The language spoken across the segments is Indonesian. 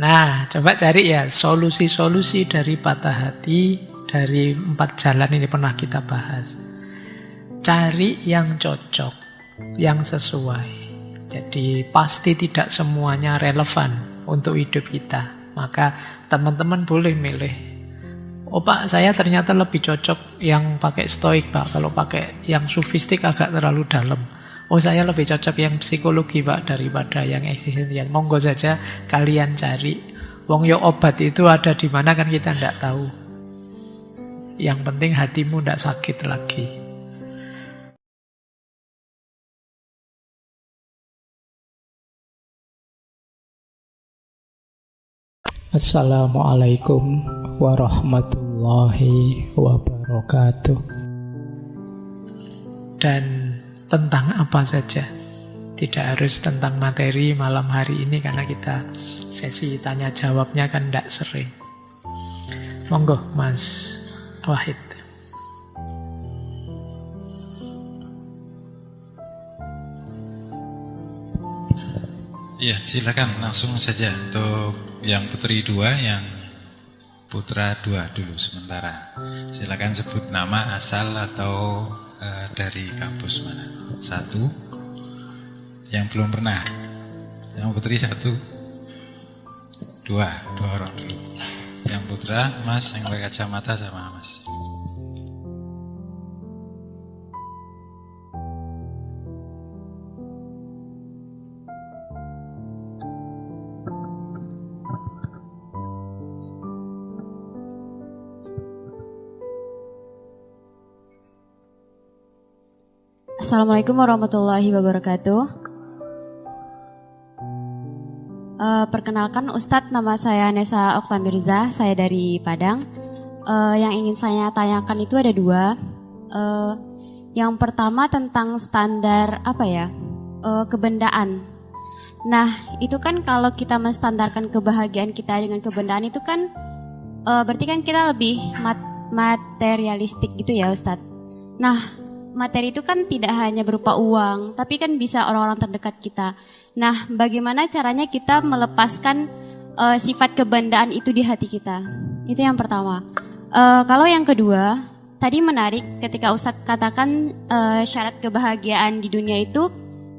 Nah, coba cari ya solusi-solusi dari patah hati, dari 4 jalan ini pernah kita bahas. Cari yang cocok, yang sesuai. Jadi pasti tidak semuanya relevan untuk hidup kita. Maka teman-teman boleh milih. Oh Pak, saya ternyata lebih cocok yang pakai stoik Pak. Kalau pakai yang sufistik agak terlalu dalam. Oh saya lebih cocok yang psikologi Pak daripada yang eksistensial. Monggo saja kalian cari. Wong yo obat itu ada di mana kan kita tidak tahu. Yang penting hatimu tidak sakit lagi. Assalamualaikum warahmatullahi wabarakatuh. Dan tentang apa saja. Tidak harus tentang materi malam hari ini karena kita sesi tanya jawabnya kan tidak sering. Monggo Mas Wahid. Ya, silakan langsung saja untuk yang putri 2, yang putra 2 dulu sementara. Silakan sebut nama, asal atau dari kampus mana. 1 yang belum pernah. Yang putri 1, 2 orang dulu. Yang putra, Mas yang pakai kacamata sama Mas. Assalamualaikum warahmatullahi wabarakatuh. Perkenalkan Ustadz, nama saya Nesa Oktamirza, saya dari Padang. Yang ingin saya tanyakan itu ada 2. Yang pertama tentang standar kebendaan. Nah, itu kan kalau kita menstandarkan kebahagiaan kita dengan kebendaan itu kan berarti kan kita lebih materialistik gitu ya Ustadz. Nah, materi itu kan tidak hanya berupa uang, tapi kan bisa orang-orang terdekat kita. Nah, bagaimana caranya kita melepaskan sifat kebendaan itu di hati kita? Itu yang pertama. Kalau yang kedua, tadi menarik ketika Ustadz katakan syarat kebahagiaan di dunia itu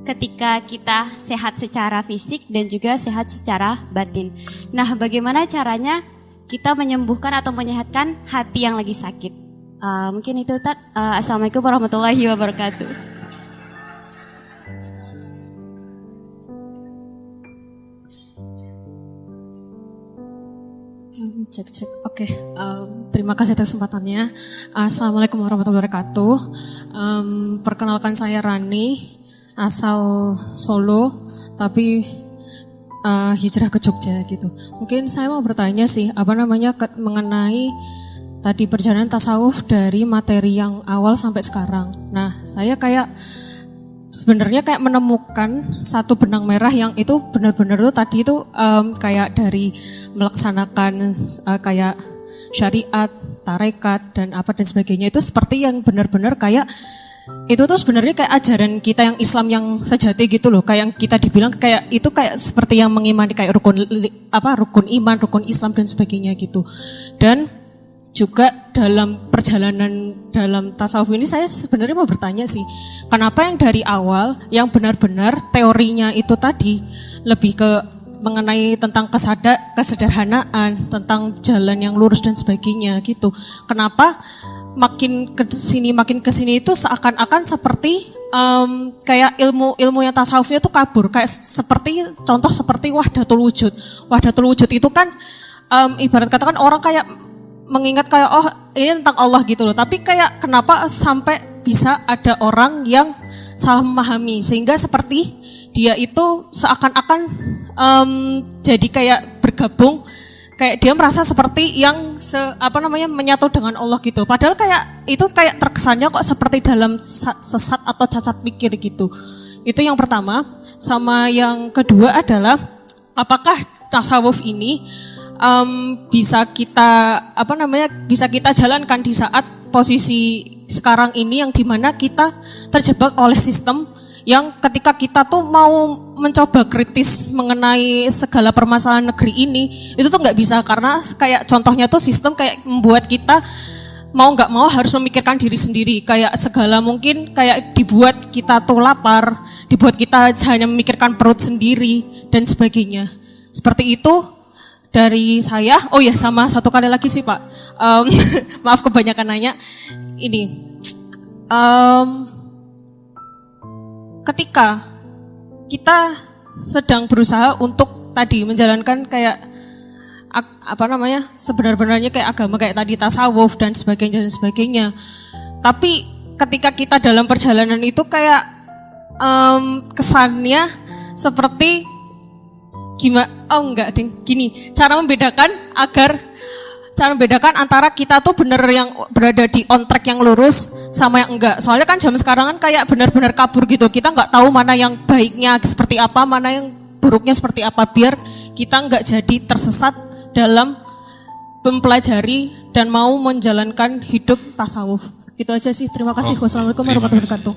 ketika kita sehat secara fisik dan juga sehat secara batin. Nah, bagaimana caranya kita menyembuhkan atau menyehatkan hati yang lagi sakit? Mungkin itu Ustaz. Assalamualaikum warahmatullahi wabarakatuh. Cek. Oke. Terima kasih atas kesempatannya. Assalamualaikum warahmatullahi wabarakatuh. Perkenalkan saya Rani, asal Solo, tapi hijrah ke Jogja gitu. Mungkin saya mau bertanya sih, mengenai tadi perjalanan tasawuf dari materi yang awal sampai sekarang. Nah, saya sebenarnya menemukan satu benang merah yang itu benar-benar tuh tadi itu kayak dari melaksanakan kayak syariat, tarekat dan sebagainya itu seperti yang benar-benar kayak itu tuh sebenarnya kayak ajaran kita yang Islam yang sejati gitu loh. Kayak yang kita dibilang kayak itu kayak seperti yang mengimani kayak rukun iman, rukun Islam dan sebagainya gitu. Dan juga dalam perjalanan dalam tasawuf ini saya sebenarnya mau bertanya sih, kenapa yang dari awal yang benar-benar teorinya itu tadi lebih ke mengenai tentang kesederhanaan, tentang jalan yang lurus dan sebagainya gitu. Kenapa makin ke sini itu seakan-akan seperti kayak ilmu yang tasawufnya itu kabur, kayak contoh seperti wahdatul wujud. Wahdatul wujud itu kan ibarat katakan orang kayak mengingat kayak ini tentang Allah gitu loh. Tapi kayak kenapa sampai bisa ada orang yang salah memahami sehingga seperti dia itu seakan-akan jadi kayak bergabung, kayak dia merasa seperti yang menyatu dengan Allah gitu. Padahal kayak itu kayak terkesannya kok seperti dalam sesat atau cacat pikir gitu. Itu yang pertama. Sama yang kedua adalah apakah tasawuf ini bisa kita jalankan di saat posisi sekarang ini yang dimana kita terjebak oleh sistem yang ketika kita tuh mau mencoba kritis mengenai segala permasalahan negeri ini, itu tuh nggak bisa, karena kayak contohnya tuh sistem kayak membuat kita mau nggak mau harus memikirkan diri sendiri, kayak segala mungkin kayak dibuat kita tuh lapar, dibuat kita hanya memikirkan perut sendiri dan sebagainya. Seperti itu dari saya. Oh ya, sama satu kali lagi sih Pak, maaf kebanyakan nanya ini. Ketika kita sedang berusaha untuk tadi menjalankan kayak sebenar-benarnya kayak agama kayak tadi tasawuf dan sebagainya, tapi ketika kita dalam perjalanan itu kayak kesannya seperti gini, cara membedakan antara kita tuh bener yang berada di on track yang lurus sama yang enggak. Soalnya kan zaman sekarang kan kayak benar-benar kabur gitu. Kita nggak tahu mana yang baiknya seperti apa, mana yang buruknya seperti apa, biar kita nggak jadi tersesat dalam mempelajari dan mau menjalankan hidup tasawuf. Gitu aja sih. Terima kasih. Wassalamualaikum warahmatullahi wabarakatuh.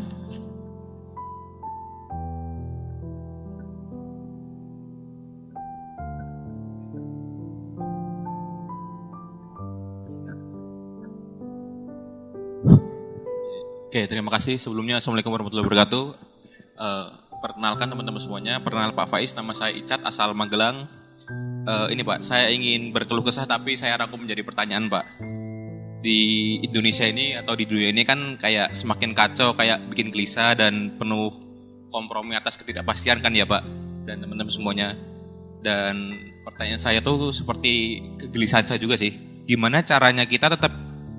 Oke, terima kasih. Sebelumnya Assalamualaikum warahmatullahi wabarakatuh. Perkenalkan teman-teman semuanya, perkenal Pak Faiz, nama saya Icat, asal Magelang. Ini Pak, saya ingin berkeluh kesah tapi saya rangkum menjadi pertanyaan Pak. Di Indonesia ini atau di dunia ini kan kayak semakin kacau, kayak bikin gelisah dan penuh kompromi atas ketidakpastian kan ya Pak, dan teman-teman semuanya. Dan pertanyaan saya tuh seperti kegelisahan saya juga sih. Gimana caranya kita tetap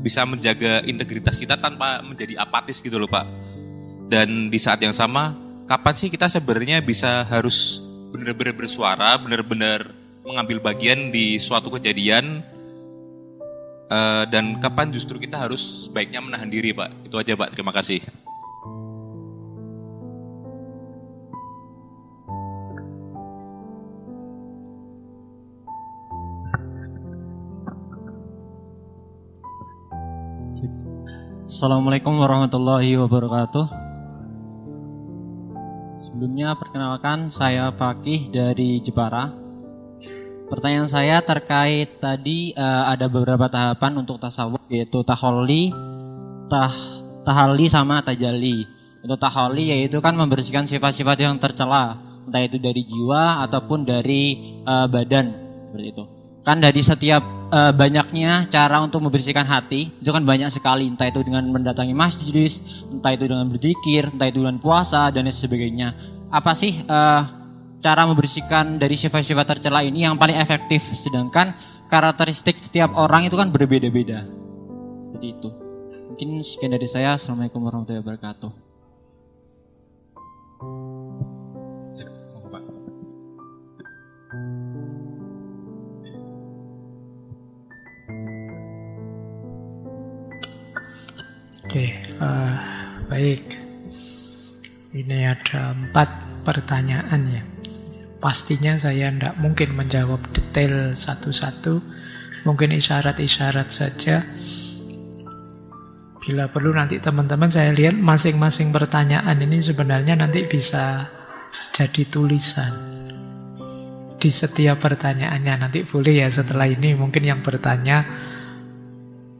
bisa menjaga integritas kita tanpa menjadi apatis gitu loh Pak. Dan di saat yang sama, kapan sih kita sebenarnya bisa harus benar-benar bersuara, benar-benar mengambil bagian di suatu kejadian, dan kapan justru kita harus baiknya menahan diri Pak. Itu aja Pak, terima kasih. Assalamualaikum warahmatullahi wabarakatuh. Sebelumnya perkenalkan, saya Fakih dari Jepara. Pertanyaan saya terkait tadi ada beberapa tahapan untuk tasawuf, yaitu tahalli, tahalli sama tajalli. Untuk tahalli yaitu kan membersihkan sifat-sifat yang tercela, entah itu dari jiwa ataupun dari badan, seperti itu. Kan dari setiap banyaknya cara untuk membersihkan hati, itu kan banyak sekali, entah itu dengan mendatangi masjid, entah itu dengan berzikir, entah itu dengan puasa dan sebagainya. Apa sih cara membersihkan dari sifat-sifat tercela ini yang paling efektif, sedangkan karakteristik setiap orang itu kan berbeda-beda. Seperti itu. Mungkin sekian dari saya. Assalamualaikum warahmatullahi wabarakatuh. Oke, baik. Ini ada 4 pertanyaan ya. Pastinya saya tidak mungkin menjawab detail satu-satu. Mungkin isyarat-isyarat saja. Bila perlu nanti teman-teman saya lihat masing-masing pertanyaan ini sebenarnya nanti bisa jadi tulisan. Di setiap pertanyaannya nanti boleh ya setelah ini mungkin yang bertanya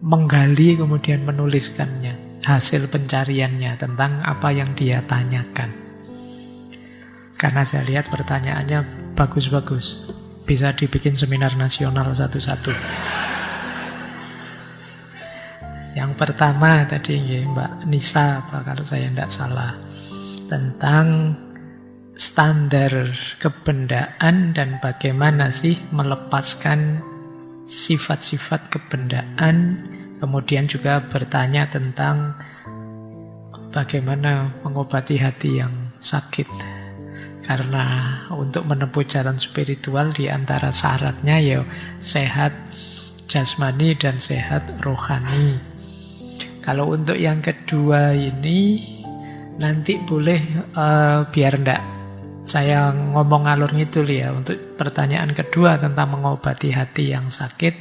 menggali kemudian menuliskannya hasil pencariannya tentang apa yang dia tanyakan. Karena saya lihat pertanyaannya bagus-bagus. Bisa dibikin seminar nasional satu-satu. Yang pertama tadi Mbak Nisa apa kalau saya tidak salah, tentang standar kebendaan dan bagaimana sih melepaskan sifat-sifat kebendaan. Kemudian juga bertanya tentang bagaimana mengobati hati yang sakit. Karena untuk menempuh jalan spiritual di antara syaratnya ya sehat jasmani dan sehat rohani. Kalau untuk yang kedua ini nanti boleh biar enggak saya ngomong ngalur ngidul ya. Untuk pertanyaan kedua tentang mengobati hati yang sakit,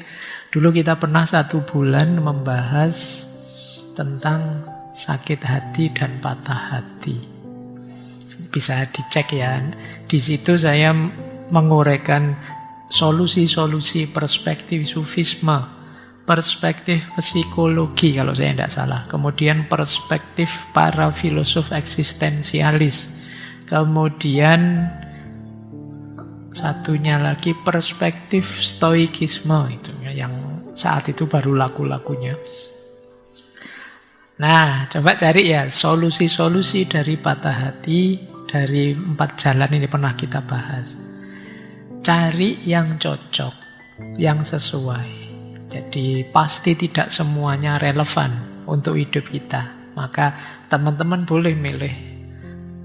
dulu kita pernah 1 bulan membahas tentang sakit hati dan patah hati. bisa dicek ya. Di situ saya menguraikan solusi-solusi perspektif sufisme, perspektif psikologi kalau saya tidak salah, kemudian perspektif para filosof eksistensialis, kemudian satunya lagi perspektif stoikisme itu yang saat itu baru laku-lakunya. Nah, coba cari ya solusi-solusi dari patah hati dari 4 jalan ini pernah kita bahas. Cari yang cocok, yang sesuai. Jadi pasti tidak semuanya relevan untuk hidup kita. Maka teman-teman boleh milih.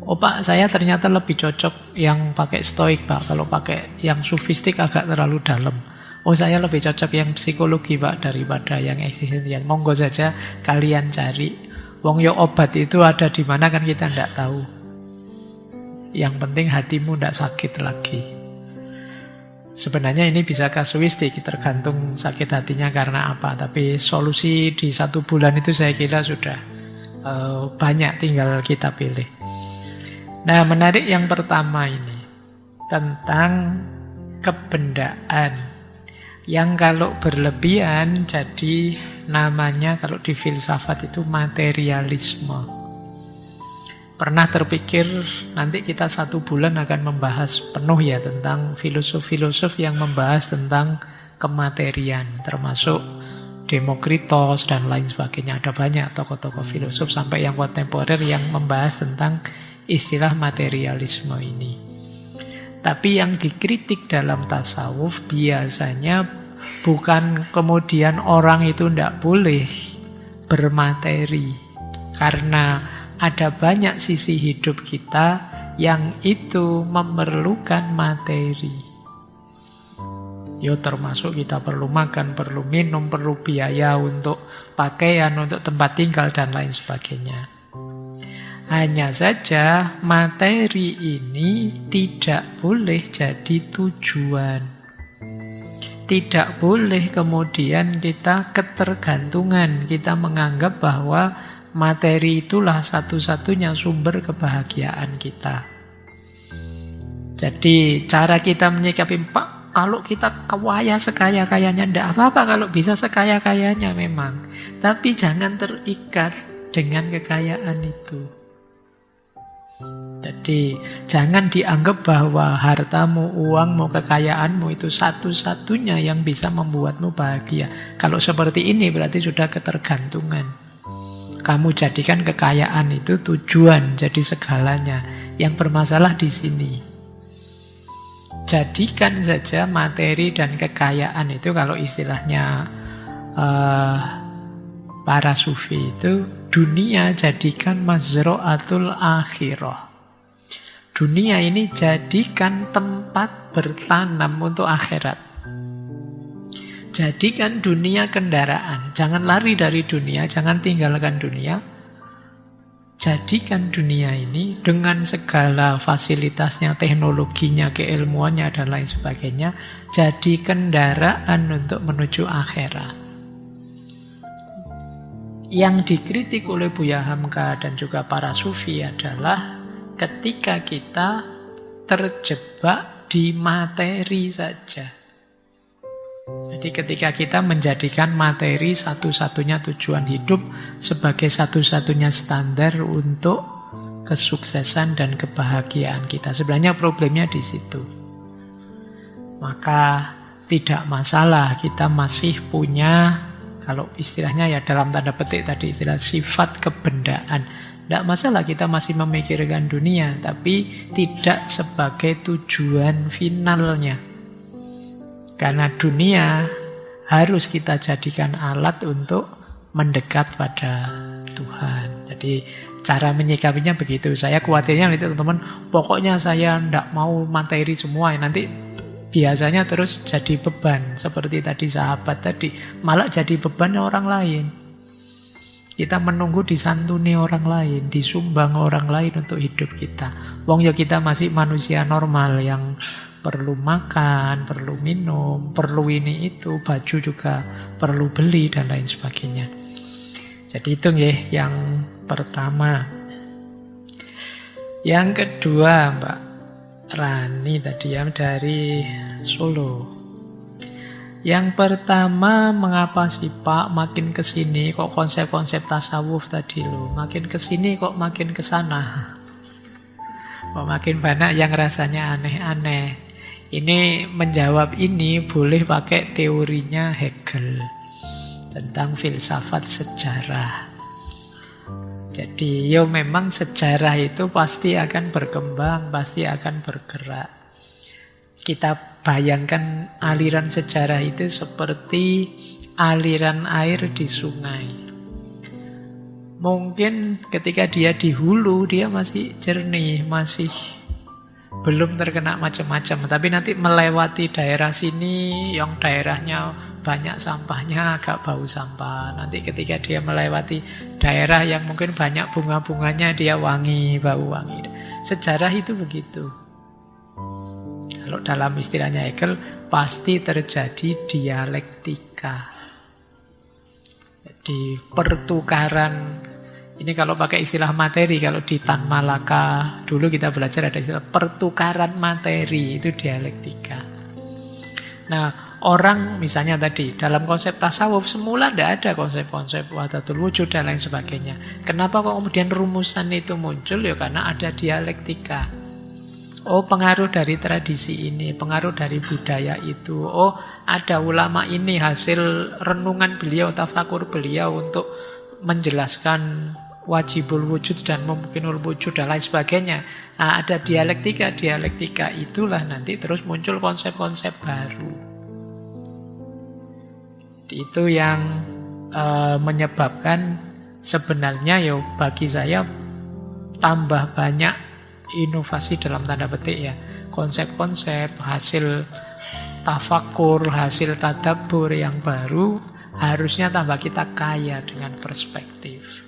Oh Pak, saya ternyata lebih cocok yang pakai stoik Pak. Kalau pakai yang sufistik agak terlalu dalam. Oh saya lebih cocok yang psikologi Pak daripada yang eksistensial. Monggo saja kalian cari. Wong yo obat itu ada di mana kan kita tidak tahu. Yang penting hatimu tidak sakit lagi. Sebenarnya ini bisa kasuistik, tergantung sakit hatinya karena apa. Tapi solusi di 1 bulan itu saya kira sudah banyak, tinggal kita pilih. Nah, menarik yang pertama ini tentang kebendaan. Yang kalau berlebihan jadi namanya kalau di filsafat itu materialisme. Pernah terpikir nanti kita 1 bulan akan membahas penuh ya tentang filosof-filosof yang membahas tentang kematerian, termasuk Demokritos dan lain sebagainya. Ada banyak tokoh-tokoh filosof sampai yang kontemporer yang membahas tentang istilah materialisme ini. Tapi yang dikritik dalam tasawuf biasanya bukan kemudian orang itu tidak boleh bermateri, karena ada banyak sisi hidup kita yang itu memerlukan materi. Yo termasuk kita perlu makan, perlu minum, perlu biaya untuk pakaian, untuk tempat tinggal dan lain sebagainya. Hanya saja materi ini tidak boleh jadi tujuan. Tidak boleh kemudian kita ketergantungan, kita menganggap bahwa materi itulah satu-satunya sumber kebahagiaan kita. Jadi cara kita menyikapi, Pak, kalau kita kaya sekaya-kayanya, tidak apa-apa kalau bisa sekaya-kayanya memang. Tapi jangan terikat dengan kekayaan itu. Jadi jangan dianggap bahwa hartamu, uangmu, kekayaanmu itu satu-satunya yang bisa membuatmu bahagia. Kalau seperti ini berarti sudah ketergantungan. Kamu jadikan kekayaan itu tujuan, jadi segalanya. Yang bermasalah di sini. Jadikan saja materi dan kekayaan itu, kalau istilahnya para sufi itu, dunia jadikan mazra'atul akhirah. Dunia ini jadikan tempat bertanam untuk akhirat. Jadikan dunia kendaraan. Jangan lari dari dunia, jangan tinggalkan dunia. Jadikan dunia ini dengan segala fasilitasnya, teknologinya, keilmuannya, dan lain sebagainya, jadi kendaraan untuk menuju akhirat. Yang dikritik oleh Buya Hamka dan juga para sufi adalah ketika kita terjebak di materi saja. Jadi ketika kita menjadikan materi satu-satunya tujuan hidup sebagai satu-satunya standar untuk kesuksesan dan kebahagiaan kita. Sebenarnya problemnya di situ. Maka tidak masalah kita masih punya, kalau istilahnya ya dalam tanda petik tadi istilah sifat kebendaan. Tidak masalah kita masih memikirkan dunia, tapi tidak sebagai tujuan finalnya. Karena dunia harus kita jadikan alat untuk mendekat pada Tuhan. Jadi cara menyikapinya begitu. Saya khawatirnya nanti teman-teman, pokoknya saya tidak mau materi semua. Nanti biasanya terus jadi beban. Seperti tadi sahabat tadi, malah jadi beban orang lain. Kita menunggu disantuni orang lain, disumbang orang lain untuk hidup kita. Wong ya kita masih manusia normal yang perlu makan, perlu minum, perlu ini itu, baju juga perlu beli dan lain sebagainya. Jadi itu ya yang pertama. Yang kedua Mbak Rani tadi ya dari Solo. Yang pertama, mengapa sih Pak makin kesini kok konsep-konsep tasawuf tadi loh, makin kesini kok makin kesana, kok makin banyak yang rasanya aneh-aneh. Ini menjawab ini boleh pakai teorinya Hegel tentang filsafat sejarah. Jadi ya memang sejarah itu pasti akan berkembang, pasti akan bergerak. Kita bayangkan aliran sejarah itu seperti aliran air di sungai. Mungkin ketika dia di hulu dia masih jernih, masih belum terkena macam-macam. Tapi nanti melewati daerah sini yang daerahnya banyak sampahnya, agak bau sampah. Nanti ketika dia melewati daerah yang mungkin banyak bunga-bunganya, dia wangi, bau wangi. Sejarah itu begitu. Kalau dalam istilahnya Hegel, pasti terjadi dialektika. Jadi pertukaran, ini kalau pakai istilah materi, kalau di Tan Malaka dulu kita belajar ada istilah pertukaran materi, itu dialektika. Nah, orang misalnya tadi, dalam konsep tasawuf semula tidak ada konsep-konsep wahdatul wujud dan lain sebagainya. Kenapa kok kemudian rumusan itu muncul? Ya karena ada dialektika. Oh, pengaruh dari tradisi ini, pengaruh dari budaya itu. Oh, ada ulama ini hasil renungan beliau, tafakur beliau untuk menjelaskan wajibul wujud dan mungkinul wujud dan lain sebagainya. Nah, ada dialektika. Dialektika itulah nanti terus muncul konsep-konsep baru. Itu yang menyebabkan sebenarnya ya bagi saya tambah banyak inovasi dalam tanda petik ya, konsep-konsep hasil tafakur, hasil tadabbur yang baru harusnya tambah kita kaya dengan perspektif.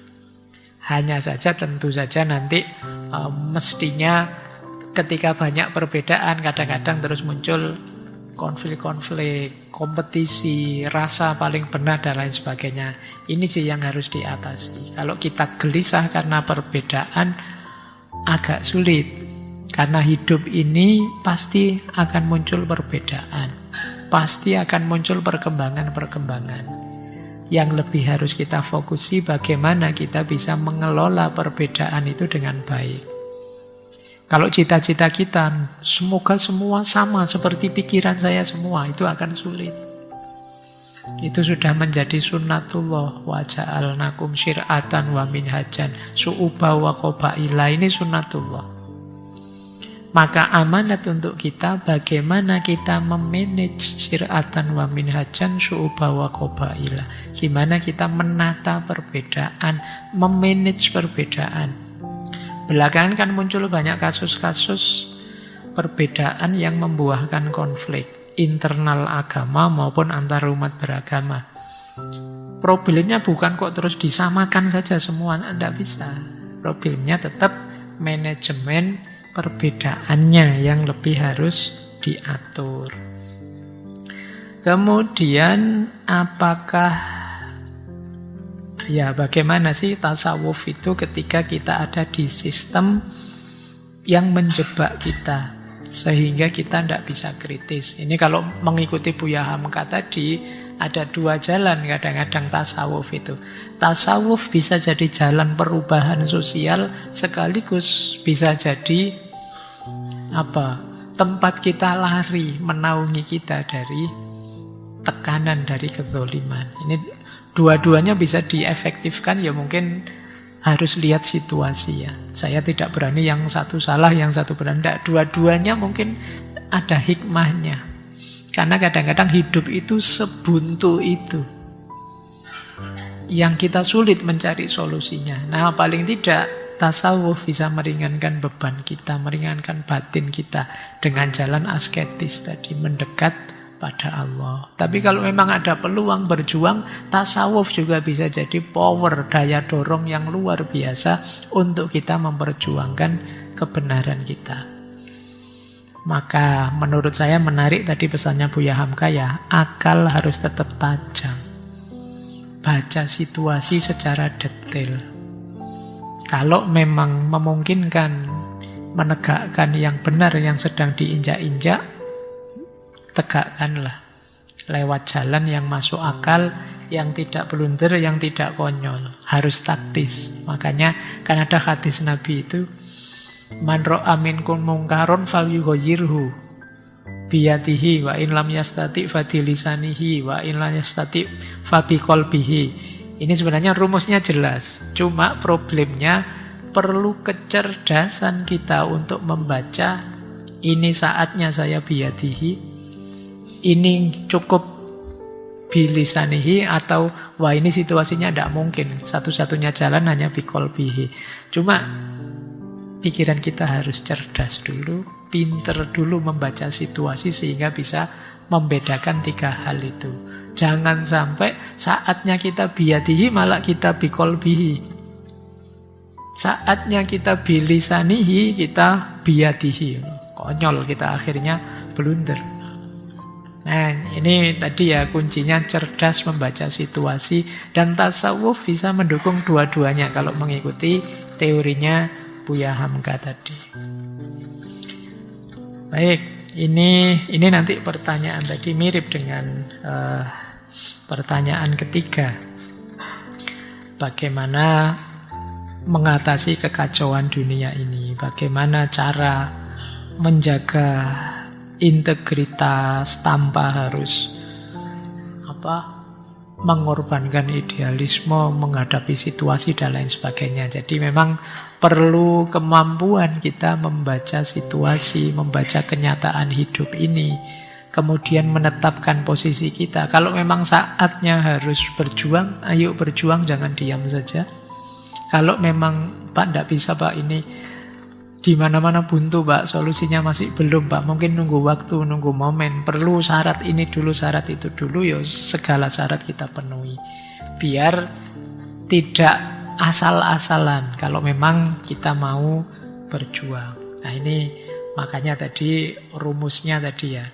Hanya saja tentu saja nanti mestinya ketika banyak perbedaan kadang-kadang terus muncul konflik-konflik, kompetisi, rasa paling benar dan lain sebagainya. Ini sih yang harus diatasi. Kalau kita gelisah karena perbedaan, agak sulit, karena hidup ini pasti akan muncul perbedaan, pasti akan muncul perkembangan-perkembangan. Yang lebih harus kita fokusi bagaimana kita bisa mengelola perbedaan itu dengan baik. Kalau cita-cita kita semoga semua sama seperti pikiran saya semua, itu akan sulit. Itu sudah menjadi sunnatullah, wa ja'alnakum syir'atan wa minhajan su'uba wa qabaila. Ini sunnatullah. Maka amanat untuk kita bagaimana kita memanage syir'atan wa minhajan su'uba wa qabaila. Gimana kita menata perbedaan, memanage perbedaan. Belakangan kan muncul banyak kasus-kasus perbedaan yang membuahkan konflik internal agama maupun antar umat beragama. Problemnya bukan kok terus disamakan saja semua, tidak bisa. Problemnya tetap manajemen perbedaannya yang lebih harus diatur. Kemudian apakah ya bagaimana sih tasawuf itu ketika kita ada di sistem yang menjebak kita sehingga kita tidak bisa kritis. Ini kalau mengikuti Buya Hamka tadi, ada dua jalan kadang-kadang tasawuf itu. Tasawuf bisa jadi jalan perubahan sosial, sekaligus bisa jadi tempat kita lari, menaungi kita dari tekanan, dari kezoliman. Ini dua-duanya bisa diefektifkan, ya mungkin harus lihat situasi ya. Saya tidak berani yang satu salah, yang satu benar. Tidak, dua-duanya mungkin ada hikmahnya. Karena kadang-kadang hidup itu sebuntu itu, yang kita sulit mencari solusinya. Nah, paling tidak tasawuf bisa meringankan beban kita, meringankan batin kita dengan jalan asketis tadi, mendekat pada Allah. Tapi kalau memang ada peluang berjuang, tasawuf juga bisa jadi power, daya dorong yang luar biasa untuk kita memperjuangkan kebenaran kita. Maka menurut saya menarik tadi pesannya Buya Hamka ya, akal harus tetap tajam. Baca situasi secara detail. Kalau memang memungkinkan menegakkan yang benar yang sedang diinjak-injak, tegakkanlah lewat jalan yang masuk akal, yang tidak blunder, yang tidak konyol. Harus taktis. Makanya kan ada hadis Nabi itu, man ra'a minkum mungkaron falyughayyirhu biyadihi wa in lam yastati fa bilisanihi wa in lam yastati fa biqalbihi. Ini sebenarnya rumusnya jelas. Cuma problemnya perlu kecerdasan kita untuk membaca, ini saatnya saya biyadihi, ini cukup bilisanihi, atau wah ini situasinya tidak mungkin, satu-satunya jalan hanya biqalbihi. Cuma pikiran kita harus cerdas dulu, pinter dulu membaca situasi sehingga bisa membedakan tiga hal itu. Jangan sampai saatnya kita biyadihi malah kita biqalbihi. Saatnya kita bilisanihi kita biyadihi. Konyol kita, akhirnya blunder. Nah, ini tadi ya kuncinya cerdas membaca situasi, dan tasawuf bisa mendukung dua-duanya kalau mengikuti teorinya Buya Hamka tadi. Baik, ini nanti pertanyaan tadi mirip dengan pertanyaan ketiga. Bagaimana mengatasi kekacauan dunia ini? Bagaimana cara menjaga integritas tanpa harus mengorbankan idealisme, menghadapi situasi dan lain sebagainya. Jadi memang perlu kemampuan kita membaca situasi, membaca kenyataan hidup ini, kemudian menetapkan posisi kita. Kalau memang saatnya harus berjuang, ayo berjuang, jangan diam saja. Kalau memang Pak tidak bisa Pak, ini di mana-mana buntu Pak, solusinya masih belum Pak, mungkin nunggu waktu, nunggu momen, perlu syarat ini dulu, syarat itu dulu, ya segala syarat kita penuhi biar tidak asal-asalan kalau memang kita mau berjuang. Nah ini makanya tadi rumusnya tadi ya,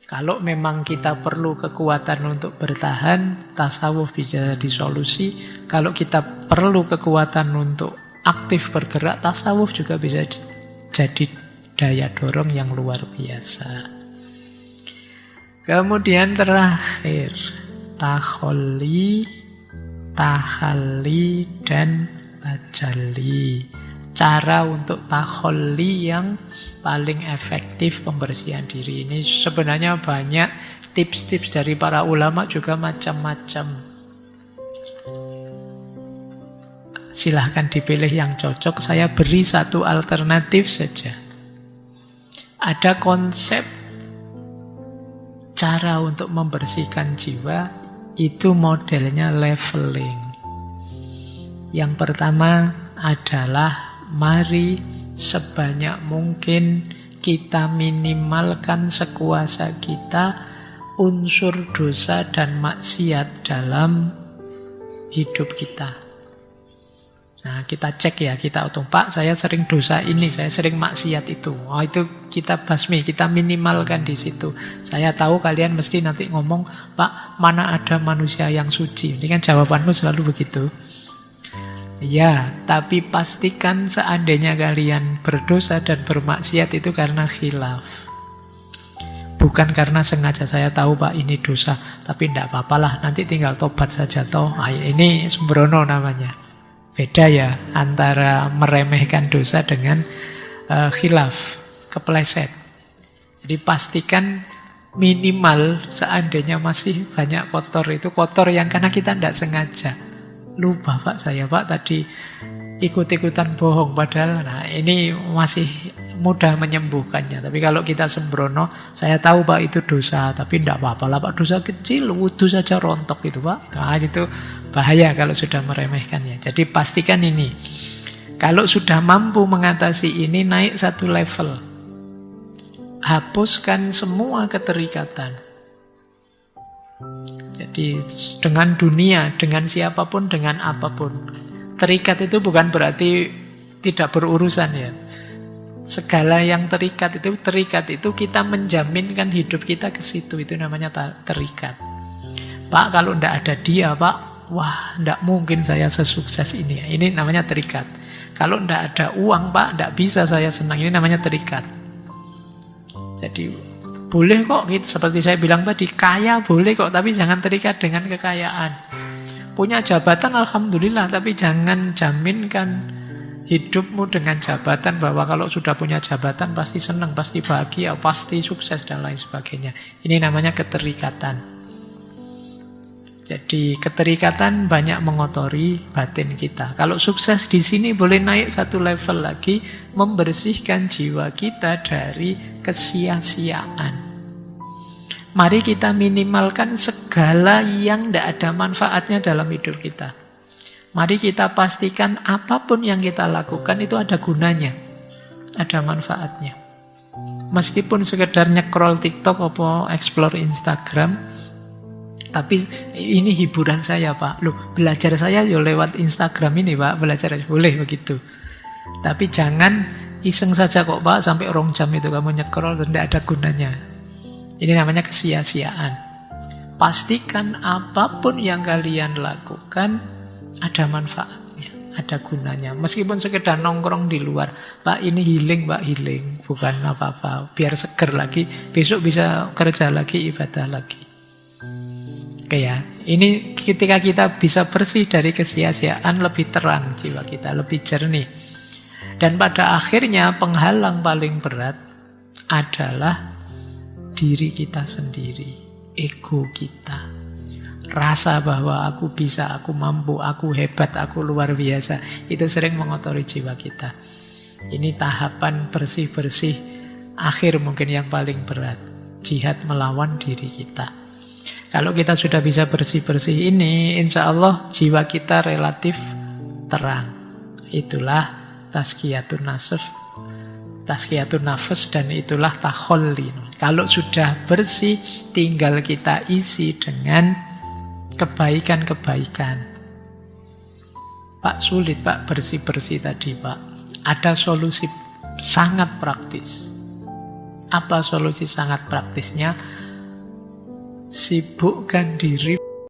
kalau memang kita perlu kekuatan untuk bertahan, tasawuf bisa jadi solusi. Kalau kita perlu kekuatan untuk aktif bergerak, tasawuf juga bisa jadi daya dorong yang luar biasa. Kemudian terakhir, takholli, tahalli, dan tajalli. Cara untuk takholli yang paling efektif pembersihan diri ini sebenarnya banyak tips-tips dari para ulama juga macam-macam. Silahkan dipilih yang cocok. Saya beri satu alternatif saja. Ada konsep cara untuk membersihkan jiwa, itu modelnya leveling. Yang pertama adalah mari sebanyak mungkin kita minimalkan sekuasa kita unsur dosa dan maksiat dalam hidup kita. Nah, kita cek ya, kita hitung, Pak, saya sering dosa ini, saya sering maksiat itu. Oh, itu kita basmi, kita minimalkan di situ. Saya tahu kalian mesti nanti ngomong, Pak, mana ada manusia yang suci? Ini kan jawabanmu selalu begitu. Ya, tapi pastikan seandainya kalian berdosa dan bermaksiat itu karena khilaf. Bukan karena sengaja. Saya tahu Pak ini dosa, tapi tidak apa-apalah, nanti tinggal tobat saja toh. Nah, ini sembrono namanya. Beda ya antara meremehkan dosa dengan khilaf, kepleset. Jadi pastikan minimal seandainya masih banyak kotor, itu kotor yang karena kita tidak sengaja. Lupa Pak saya Pak tadi ikut-ikutan bohong, padahal nah ini masih mudah menyembuhkannya. Tapi kalau kita sembrono, saya tahu Pak itu dosa, tapi tidak apa-apa lah Pak, dosa kecil, wudhu saja rontok itu Pak. Nah itu bahaya kalau sudah meremehkannya. Jadi pastikan ini, kalau sudah mampu mengatasi ini, naik satu level, hapuskan semua keterikatan. Jadi dengan dunia, dengan siapapun, dengan apapun. Terikat itu bukan berarti tidak berurusan ya. Segala yang terikat itu kita menjaminkan hidup kita ke situ, itu namanya terikat. Pak, kalau tidak ada dia Pak, wah tidak mungkin saya sesukses ini. Ini namanya terikat. Kalau tidak ada uang Pak, tidak bisa saya senang. Ini namanya terikat. Jadi boleh kok, gitu. Seperti saya bilang tadi, kaya boleh kok, tapi jangan terikat dengan kekayaan. Punya jabatan alhamdulillah, tapi jangan jaminkan hidupmu dengan jabatan, bahwa kalau sudah punya jabatan pasti senang, pasti bahagia, pasti sukses dan lain sebagainya. Ini namanya keterikatan. Jadi keterikatan banyak mengotori batin kita. Kalau sukses di sini boleh naik satu level lagi, membersihkan jiwa kita dari kesia-siaan. Mari kita minimalkan segala yang tidak ada manfaatnya dalam hidup kita. Mari kita pastikan apapun yang kita lakukan itu ada gunanya, ada manfaatnya. Meskipun sekedar nyekrol TikTok atau explore Instagram, tapi ini hiburan saya Pak. Loh, belajar saya ya lewat Instagram ini Pak, belajar boleh begitu. Tapi jangan iseng saja kok Pak, sampai 2 jam itu kamu nyekrol dan tidak ada gunanya. Ini namanya kesia-siaan. Pastikan apapun yang kalian lakukan ada manfaatnya, ada gunanya. Meskipun sekedar nongkrong di luar, Pak ini healing Pak, healing, bukan apa-apa. Biar seger lagi, besok bisa kerja lagi, ibadah lagi. Oke ya, ini ketika kita bisa bersih dari kesia-siaan, lebih terang jiwa kita, lebih jernih. Dan pada akhirnya penghalang paling berat adalah diri kita sendiri, ego kita. Rasa bahwa aku bisa, aku mampu, aku hebat, aku luar biasa, itu sering mengotori jiwa kita. Ini tahapan bersih-bersih akhir mungkin yang paling berat, jihad melawan diri kita. Kalau kita sudah bisa bersih-bersih ini, insya Allah jiwa kita relatif terang. Itulah tazkiyatun nafs, dan itulah takholli. Kalau sudah bersih, tinggal kita isi dengan kebaikan-kebaikan. Pak sulit Pak bersih-bersih tadi Pak. Ada solusi sangat praktis. Apa solusi sangat praktisnya? Sibukkan diri